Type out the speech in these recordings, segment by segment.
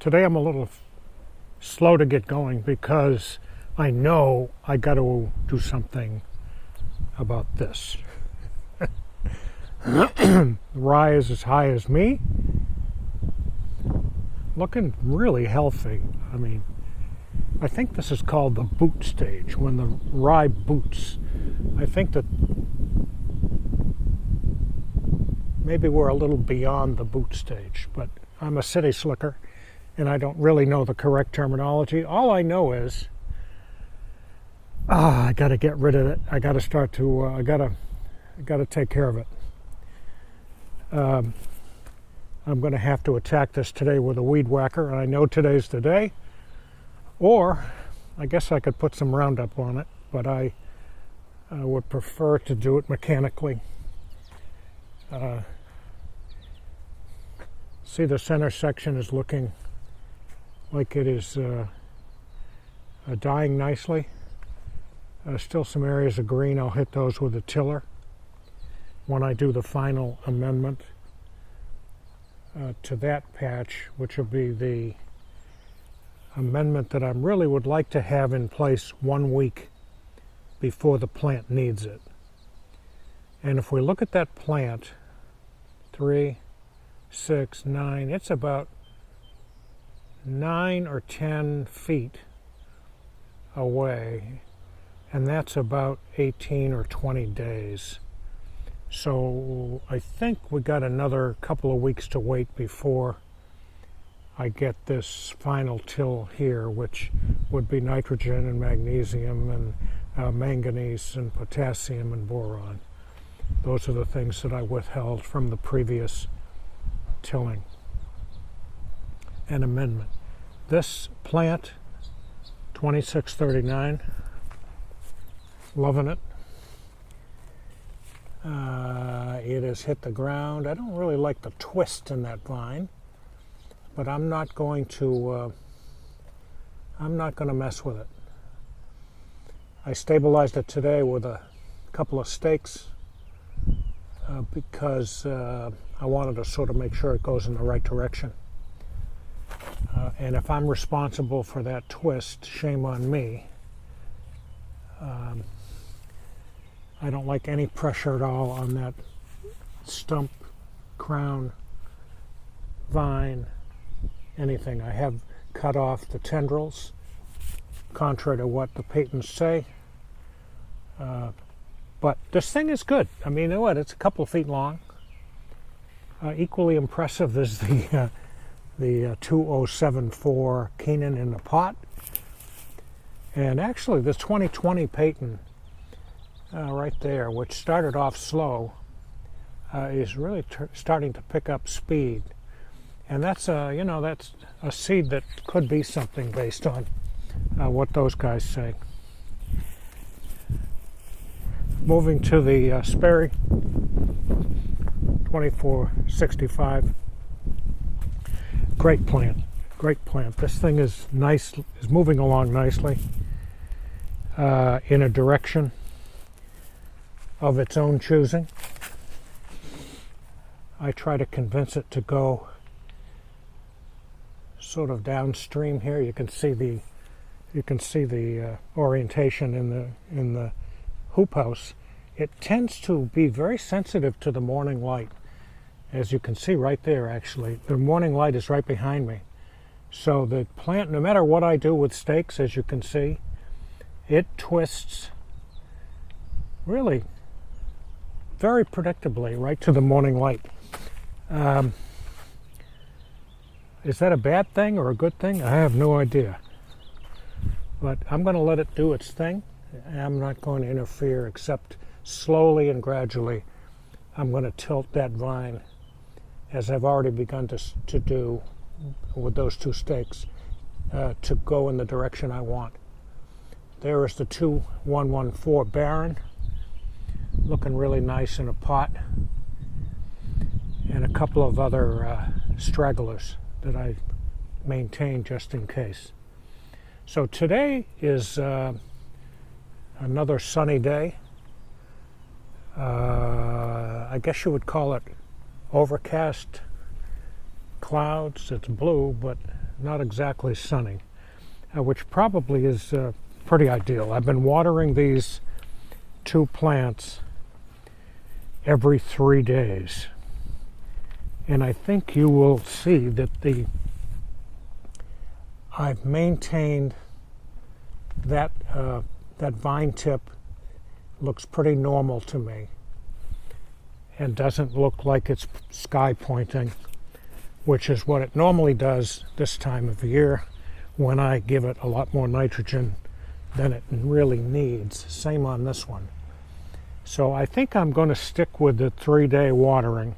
Today I'm a little slow to get going because I know I got to do something about this. The rye is as high as me, looking really healthy. I mean, I think this is called the boot stage, when the rye boots. I think that maybe we're a little beyond the boot stage, but I'm a city slicker and I don't really know the correct terminology. All I know is I got to get rid of it. I got to start to I got to take care of it. I'm going to have to attack this today with a weed whacker, and I know today's the day. Or I guess I could put some Roundup on it, but I would prefer to do it mechanically. See, the center section is looking like it is dying nicely. Still some areas of green. I'll hit those with a tiller when I do the final amendment to that patch, which will be the amendment that I really would like to have in place 1 week before the plant needs it. And if we look at that plant, 3, 6, 9, it's about 9 or 10 feet away, and that's about 18 or 20 days. So I think we got another couple of weeks to wait before I get this final till here, which would be nitrogen and magnesium and manganese and potassium and boron. Those are the things that I withheld from the previous tilling and amendment. This plant, 2639, loving it. It has hit the ground. I don't really like the twist in that vine, but I'm not going to mess with it. I stabilized it today with a couple of stakes because I wanted to sort of make sure it goes in the right direction. And if I'm responsible for that twist, shame on me. I don't like any pressure at all on that stump, crown, vine, anything. I have cut off the tendrils, contrary to what the patents say. But this thing is good. I mean, you know what? It's a couple of feet long. Equally impressive is the 2074 Keenan in the pot. And actually, this 2020 patent right there, which started off slow, is really starting to pick up speed. And that's that's a seed that could be something based on what those guys say. Moving to the Sperry 2465. Great plant, great plant. This thing is nice, is moving along nicely in a direction of its own choosing. I try to convince it to go sort of downstream here. You can see the orientation in the hoop house. It tends to be very sensitive to the morning light, as you can see right there. Actually, the morning light is right behind me, so the plant, no matter what I do with stakes, as you can see, it twists really very predictably right to the morning light. Is that a bad thing or a good thing? I have no idea. But I'm going to let it do its thing. I'm not going to interfere, except slowly and gradually. I'm going to tilt that vine, as I've already begun to do with those two stakes, to go in the direction I want. There is the 2114 Baron, looking really nice in a pot, and a couple of other stragglers that I maintain just in case. So today is another sunny day. I guess you would call it overcast clouds. It's blue, but not exactly sunny, which probably is pretty ideal. I've been watering these two plants every 3 days, and I think you will see that I've maintained that that vine tip looks pretty normal to me and doesn't look like it's sky pointing, which is what it normally does this time of year when I give it a lot more nitrogen than it really needs. Same on this one. So I think I'm going to stick with the 3-day watering,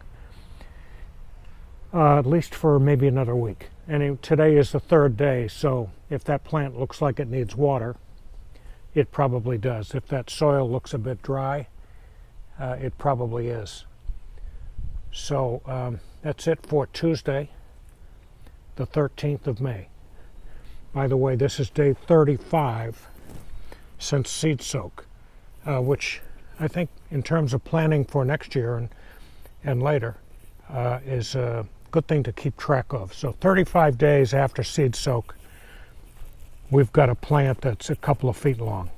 at least for maybe another week. And today is the 3rd day, so if that plant looks like it needs water, it probably does. If that soil looks a bit dry, it probably is. So that's it for Tuesday, the 13th of May. By the way, this is day 35 since seed soak, which I think in terms of planning for next year and later is a good thing to keep track of. So 35 days after seed soak, we've got a plant that's a couple of feet long.